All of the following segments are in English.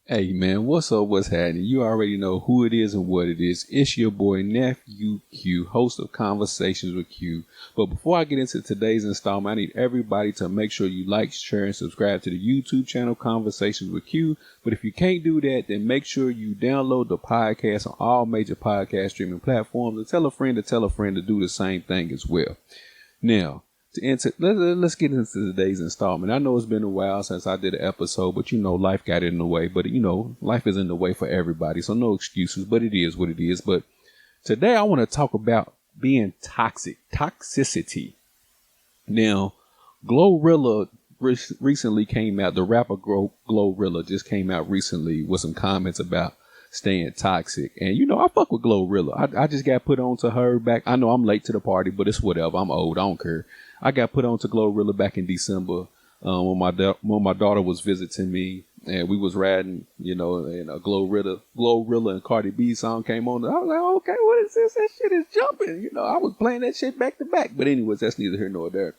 Hey man, what's up? What's happening? You already know who it is and what it is. It's your boy Nephew Q, host of Conversations with Q. But before I get into today's installment, I need everybody to make sure you like, share, and subscribe to the YouTube channel Conversations with Q. But if you can't do that, then make sure you download the podcast on all major podcast streaming platforms and tell a friend to do the same thing as well. Now, let's get into today's installment. I know it's been a while since I did an episode, but life got in the way. But life is in the way for everybody, so no excuses. But it is what it is. But today I want to talk about being toxicity. Now, GloRilla recently came out. The rapper GloRilla just came out recently with some comments about staying toxic. And I fuck with GloRilla. I just got put on to her back. I know I'm late to the party, but it's whatever. I'm old. I don't care. I got put on to GloRilla back in December when my daughter was visiting me, and we was riding, and a GloRilla and Cardi B song came on. I was like, okay, what is this? That shit is jumping. I was playing that shit back to back. But anyways, that's neither here nor there.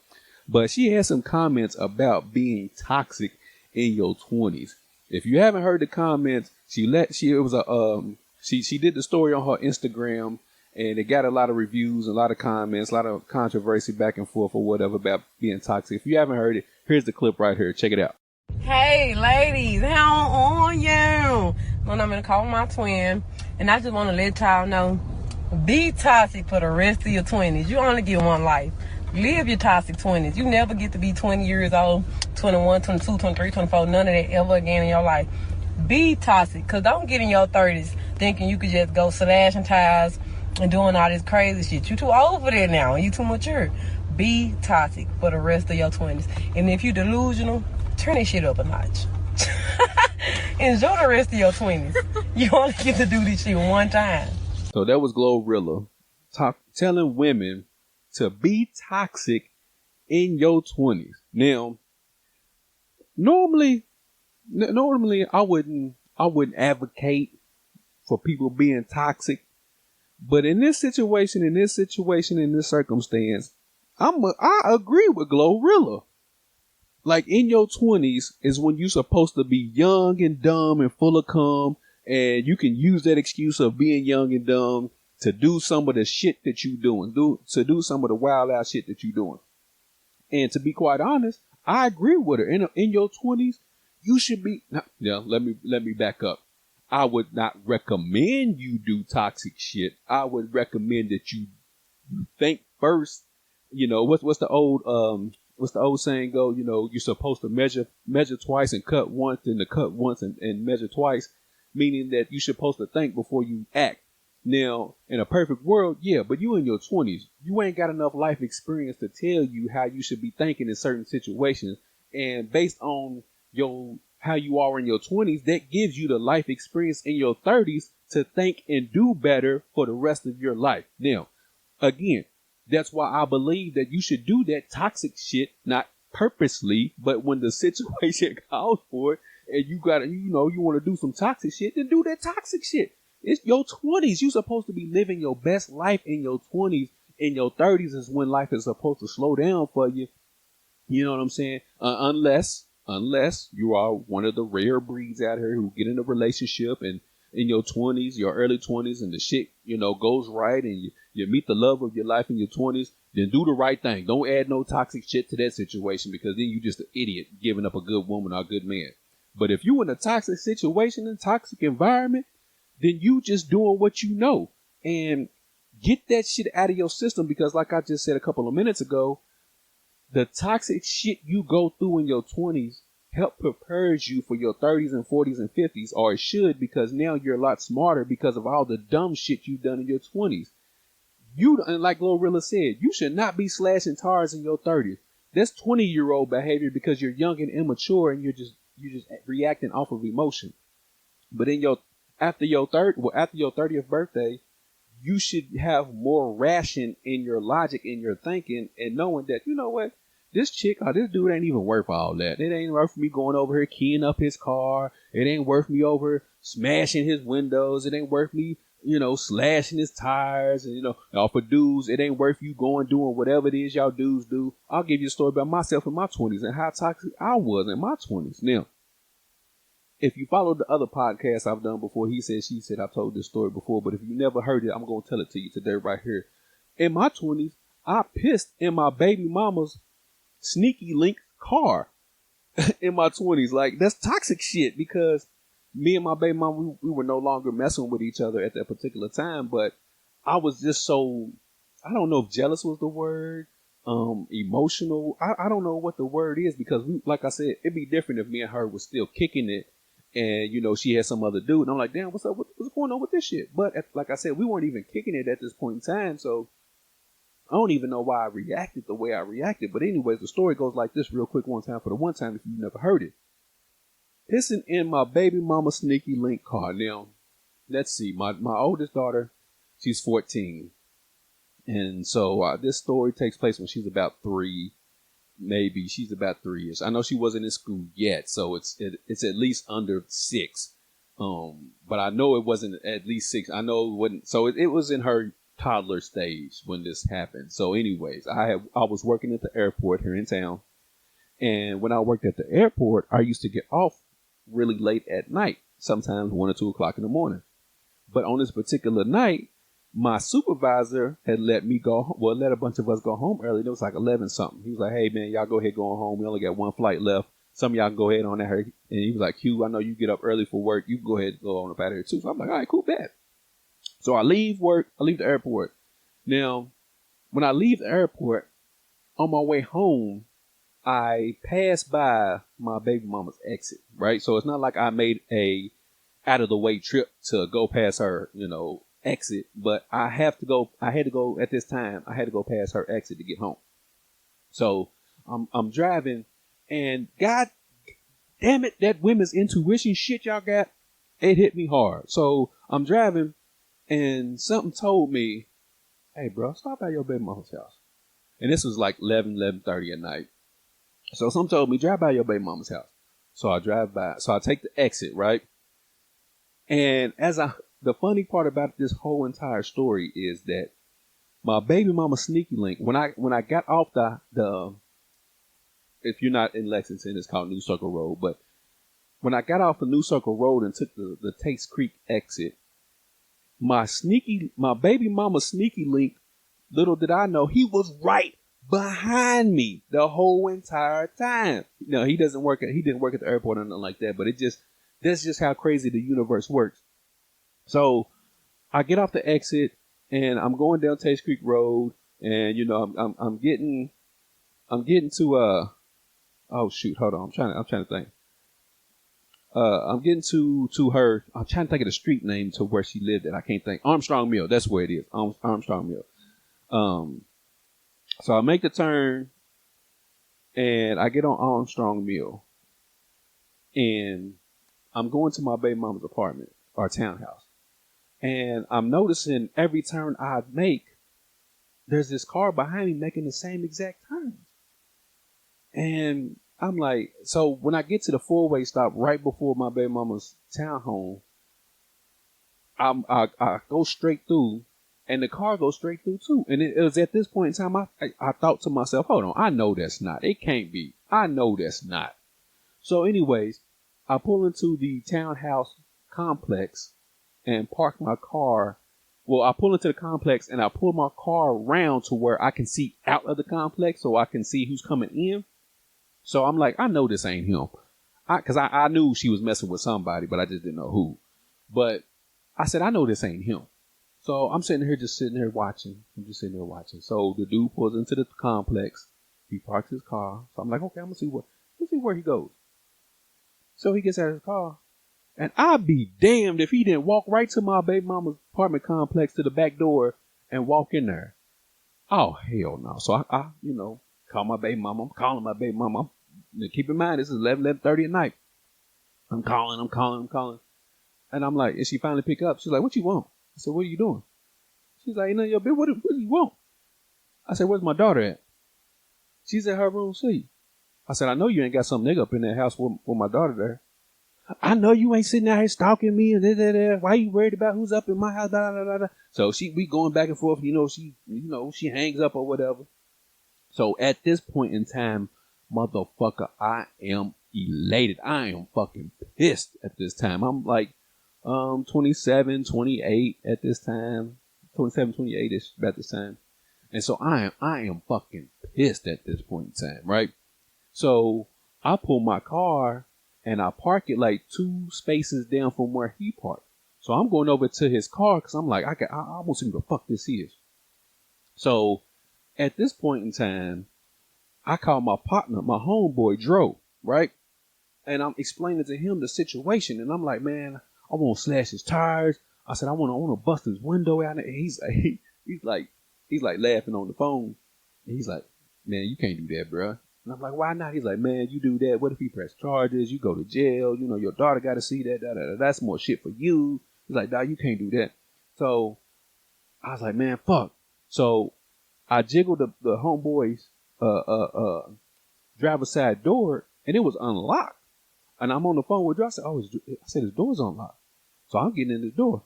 But she had some comments about being toxic in your 20s. If you haven't heard the comments, she did the story on her Instagram, and it got a lot of reviews, a lot of comments, a lot of controversy back and forth or whatever about being toxic. If you haven't heard it, here's the clip right here. Check it out. Hey ladies, how are you? I'm gonna call my twin, and I just want to let y'all know, be toxic for the rest of your 20s. You only get one life. Live your toxic 20s. You never get to be 20 years old, 21, 22, 23, 24, none of that ever again in your life. Be toxic, because don't get in your 30s thinking you could just go slashing tires and doing all this crazy shit. You too old for that now, and you too mature. Be toxic for the rest of your 20s. And if you delusional, turn that shit up a notch. Enjoy the rest of your 20s. You only get to do this shit one time. So that was GloRilla telling women to be toxic in your 20s. Now, normally I wouldn't advocate for people being toxic, but in this situation, in this circumstance, I agree with GloRilla. Like, in your 20s is when you're supposed to be young and dumb and full of cum, and you can use that excuse of being young and dumb to do some of the shit that you doing, to do some of the wild out shit that you doing. And to be quite honest, I agree with her. In your 20s, you should be. Let me back up. I would not recommend you do toxic shit. I would recommend that you think first. What's the old saying go? You're supposed to measure twice and cut once, and to cut once and measure twice, meaning that you're supposed to think before you act. Now, in a perfect world, yeah, but you in your 20s, you ain't got enough life experience to tell you how you should be thinking in certain situations. And based on how you are in your 20s, that gives you the life experience in your 30s to think and do better for the rest of your life. Now, again, that's why I believe that you should do that toxic shit, not purposely, but when the situation calls for it, and you want to do some toxic shit, then do that toxic shit. It's your 20s. You're supposed to be living your best life in your 20s. In your 30s is when life is supposed to slow down for you. You know what I'm saying? Unless you are one of the rare breeds out here who get in a relationship and in your 20s, your early 20s, and the shit, goes right, and you meet the love of your life in your 20s, then do the right thing. Don't add no toxic shit to that situation, because then you just an idiot giving up a good woman or a good man. But if you in a toxic situation, and toxic environment, then you just doing what you know, and get that shit out of your system, because like I just said a couple of minutes ago, the toxic shit you go through in your 20s help prepares you for your 30s and 40s and 50s, or it should, because now you're a lot smarter because of all the dumb shit you've done in your 20s. And like GloRilla said, you should not be slashing tires in your 30s. That's 20-year-old behavior, because you're young and immature, and you're just reacting off of emotion. But after your 30th birthday, you should have more ration in your logic, in your thinking, and knowing that, you know what, this chick or this dude ain't even worth all that. It ain't worth me going over here keying up his car. It ain't worth me over smashing his windows. It ain't worth me, slashing his tires. And, for dudes, it ain't worth you doing whatever it is y'all dudes do. I'll give you a story about myself in my 20s and how toxic I was in my 20s. Now, if you follow the other podcasts I've done before, he said, she said, I've told this story before, but if you never heard it, I'm going to tell it to you today right here. In my 20s, I pissed in my baby mama's sneaky link car in my 20s. Like, that's toxic shit, because me and my baby mama, we were no longer messing with each other at that particular time, but I was just so, I don't know if jealous was the word, emotional. I don't know what the word is, because we, like I said, it'd be different if me and her was still kicking it and, you know, she had some other dude. And I'm like, damn, what's up? What's going on with this shit? But like I said, we weren't even kicking it at this point in time. So I don't even know why I reacted the way I reacted. But anyways, the story goes like this real quick one time for the one time if you've never heard it. Pissing in my baby mama sneaky link car. Now, let's see. My oldest daughter, she's 14. And so this story takes place when she's about 3. Maybe she's about 3 years. I know she wasn't in school yet, so it's at least under 6. But I know it wasn't at least 6. I know it wasn't. So it was in her toddler stage when this happened. So anyways, I was working at the airport here in town, and when I worked at the airport, I used to get off really late at night, sometimes 1 or 2 o'clock in the morning. But on this particular night, my supervisor had let me go, well, let a bunch of us go home early. It was like 11 something. He was like, hey, man, y'all go ahead going home. We only got 1 flight left. Some of y'all can go ahead on that. And he was like, Q, I know you get up early for work. You can go ahead and go on up out of here too. So I'm like, all right, cool, bad. So I leave work. I leave the airport. Now, when I leave the airport, on my way home, I pass by my baby mama's exit, right? So it's not like I made a out of the way trip to go past her, you know, exit, but I had to go at this time. I had to go past her exit to get home. So I'm driving, and God damn it, that women's intuition shit y'all got, it hit me hard. So I'm driving, and something told me, hey bro, stop at your baby mama's house. And this was like 11:30 at night. So something told me, drive by your baby mama's house. So I drive by. So I take the exit, right? And the funny part about this whole entire story is that my baby mama sneaky link, when I got off the if you're not in Lexington, it's called New Circle Road, but when I got off the New Circle Road and took the Tates Creek exit, my baby mama sneaky link, little did I know, he was right behind me the whole entire time. No, he didn't work at the airport or nothing like that, but that's just how crazy the universe works. So I get off the exit and I'm going down Tates Creek Road, and you know I'm getting to oh shoot, hold on, I'm trying to think. I'm getting to her. I'm trying to think of the street name to where she lived at. I can't think. Armstrong Mill. That's where it is. Armstrong Mill. So I make the turn, and I get on Armstrong Mill, and I'm going to my baby mama's apartment or townhouse, and I'm noticing every turn I make, there's this car behind me making the same exact turns, and I'm like, so when I get to the 4-way stop right before my baby mama's townhome, I go straight through, and the car goes straight through too. And it was at this point in time, I thought to myself, hold on, I know that's not. It can't be. I know that's not. So anyways, I pull into the townhouse complex and park my car. Well, I pull into the complex and I pull my car around to where I can see out of the complex so I can see who's coming in. So I'm like, I know this ain't him. Because I knew she was messing with somebody, but I just didn't know who. But I said, I know this ain't him. So I'm sitting here watching. I'm just sitting there watching. So the dude pulls into the complex. He parks his car. So I'm like, okay, let's see where he goes. So he gets out of his car. And I'd be damned if he didn't walk right to my baby mama's apartment complex to the back door and walk in there. Oh, hell no. So I call my baby mama. I'm calling my baby mama. Now, keep in mind, this is 11:30 at night. I'm calling. And I'm like, and she finally pick up. She's like, what you want? I said, what are you doing? She's like, your bitch, what do you want? I said, where's my daughter at? She's at her room sleep. I said, I know you ain't got some nigga up in that house with my daughter there. I know you ain't sitting out here stalking me and da. Why you worried about who's up in my house? Da. So we going back and forth. She hangs up or whatever. So at this point in time, motherfucker, I am elated. I am fucking pissed at this time. I'm like 27, 28 at this time. 27, 28 is about this time. And so I am fucking pissed at this point in time, right? So I pull my car and I park it like 2 spaces down from where he parked. So I'm going over to his car because I'm like, I almost see what the fuck this is. So at this point in time, I call my partner, my homeboy Dro, right? And I'm explaining to him the situation. And I'm like, man, I want to slash his tires. I said, I want to bust his window out. And he's like laughing on the phone. And he's like, man, you can't do that, bro. And I'm like, why not? He's like, man, you do that. What if he press charges? You go to jail. You know, your daughter got to see that. That's more shit for you. He's like, dog, you can't do that. So I was like, man, fuck. So I jiggled the homeboy's driver's side door, and it was unlocked. And I'm on the phone with Drew. I said, his door's unlocked. So I'm getting in the door.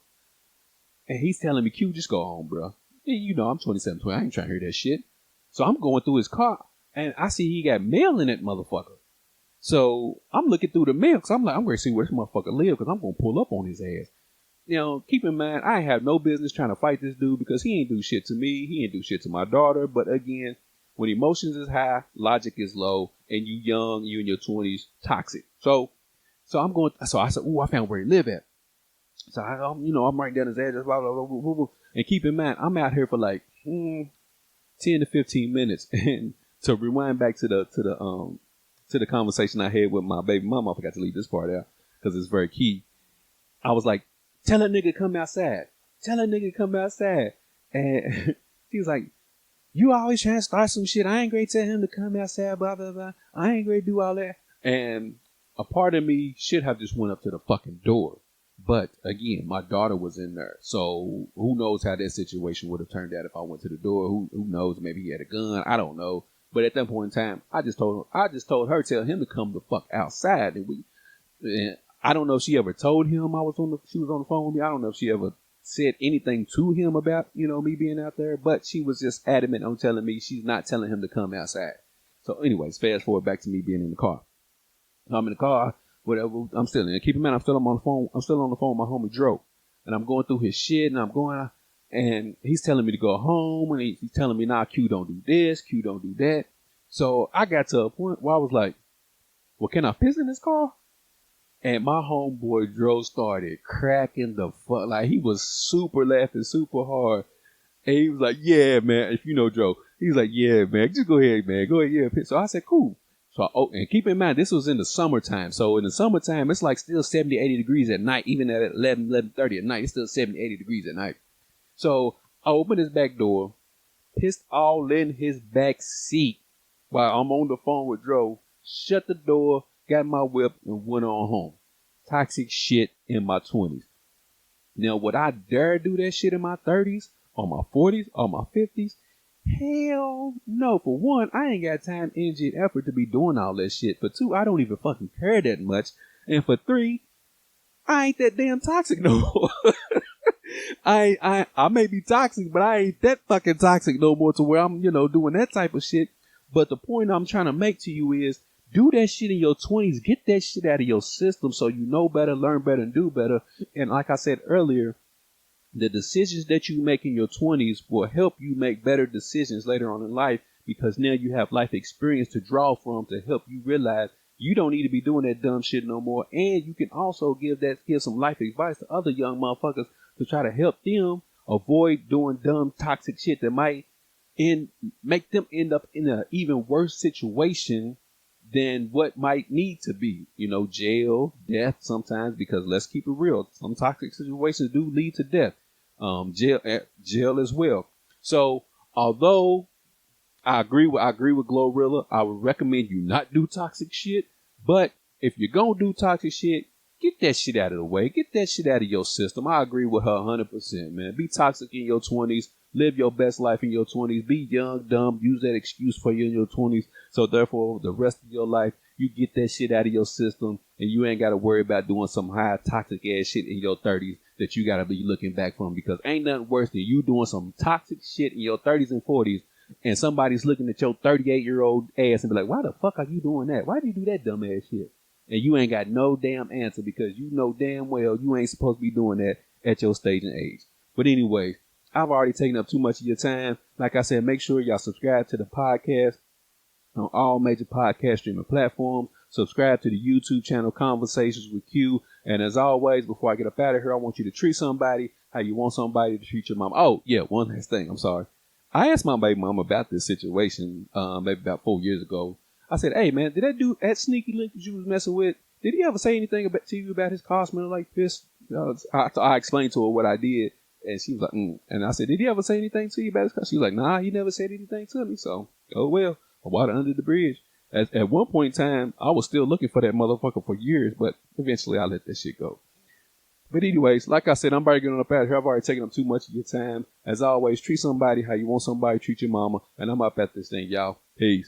And he's telling me, Q, just go home, bro. Yeah, you know, I'm 27, 20. I ain't trying to hear that shit. So I'm going through his car, and I see he got mail in that motherfucker. So I'm looking through the mail, because I'm like, I'm going to see where this motherfucker live, because I'm going to pull up on his ass. You know, keep in mind, I have no business trying to fight this dude, because he ain't do shit to me. He ain't do shit to my daughter. But again, when emotions is high, logic is low, and you young, you in your 20s, toxic. So I said, ooh, I found where he live at. So I'm writing down his address, blah, blah, blah, blah, blah. And keep in mind, I'm out here for like 10 to 15 minutes. And to rewind back to the conversation I had with my baby mama, I forgot to leave this part out because it's very key. I was like, tell a nigga come outside. Tell a nigga come outside. And she was like, you always trying to start some shit. I ain't going to tell him to come outside, blah, blah, blah. I ain't going to do all that. And a part of me should have just went up to the fucking door. But again, my daughter was in there. So who knows how that situation would have turned out if I went to the door. Who knows? Maybe he had a gun. I don't know. But at that point in time, I just told her, tell him to come the fuck outside. And I don't know if she ever told him she was on the phone with me. I don't know if she ever said anything to him about, me being out there, but she was just adamant on telling me she's not telling him to come outside. So anyways, fast forward back to me being in the car. I'm in the car, whatever. I'm still in there. Keep in mind, I'm still on the phone. I'm still on the phone with my homie Dro, and I'm going through his shit, and he's telling me to go home, and he's telling me, nah, Q don't do this, Q don't do that. So I got to a point where I was like, well, can I piss in this car? And my homeboy Dro started cracking the fuck. Like, he was super laughing super hard. And he was like, yeah, man. If you know Dro, he was like, yeah, man. Just go ahead, man. Go ahead, yeah. So I said, cool. So, and keep in mind, this was in the summertime. So in the summertime, it's like still 70, 80 degrees at night. Even at 11:30 at night, it's still 70, 80 degrees at night. So I opened his back door, pissed all in his back seat while I'm on the phone with Dro, shut the door, got my whip, and went on home. Toxic shit in my 20s. Now, would I dare do that shit in my 30s, or my 40s, or my 50s? Hell no. For one, I ain't got time, energy, and effort to be doing all that shit. For two, I don't even fucking care that much. And for three, I ain't that damn toxic no more. I may be toxic, but I ain't that fucking toxic no more to where I'm, doing that type of shit. But the point I'm trying to make to you is, do that shit in your 20s. Get that shit out of your system so you know better, learn better, and do better. And like I said earlier, the decisions that you make in your 20s will help you make better decisions later on in life, because now you have life experience to draw from to help you realize you don't need to be doing that dumb shit no more. And you can also give some life advice to other young motherfuckers to try to help them avoid doing dumb, toxic shit that might make them end up in an even worse situation than what might need to be, jail, death sometimes, because let's keep it real. Some toxic situations do lead to death. Jail as well. So although I agree with GloRilla, I would recommend you not do toxic shit. But if you're going to do toxic shit, get that shit out of the way. Get that shit out of your system. I agree with her 100%, man. Be toxic in your 20s. Live your best life in your 20s. Be young, dumb. Use that excuse for you in your 20s. So therefore, the rest of your life, you get that shit out of your system, and you ain't got to worry about doing some high toxic ass shit in your 30s that you got to be looking back from, because ain't nothing worse than you doing some toxic shit in your 30s and 40s, and somebody's looking at your 38-year-old ass and be like, why the fuck are you doing that? Why do you do that dumb ass shit? and you ain't got no damn answer because you know damn well you ain't supposed to be doing that at your stage and age. But anyway, I've already taken up too much of your time. Like I said, make sure y'all subscribe to the podcast on all major podcast streaming platforms. Subscribe to the YouTube channel Conversations with Q. And as always, before I get up out of here, I want you to treat somebody how you want somebody to treat your mom. Oh, yeah, one last thing. I'm sorry. I asked my baby mom about this situation maybe about 4 years ago. I said, hey, man, did that dude at Sneaky Link that you was messing with, did he ever say anything to you about his car smelling like piss? I explained to her what I did, and she was like, And I said, did he ever say anything to you about his car? She was like, nah, he never said anything to me. So, oh, well, water under the bridge. At one point in time, I was still looking for that motherfucker for years, but eventually I let that shit go. But anyways, like I said, I'm already getting up out of here. I've already taken up too much of your time. As always, treat somebody how you want somebody to treat your mama. And I'm up at this thing, y'all. Peace.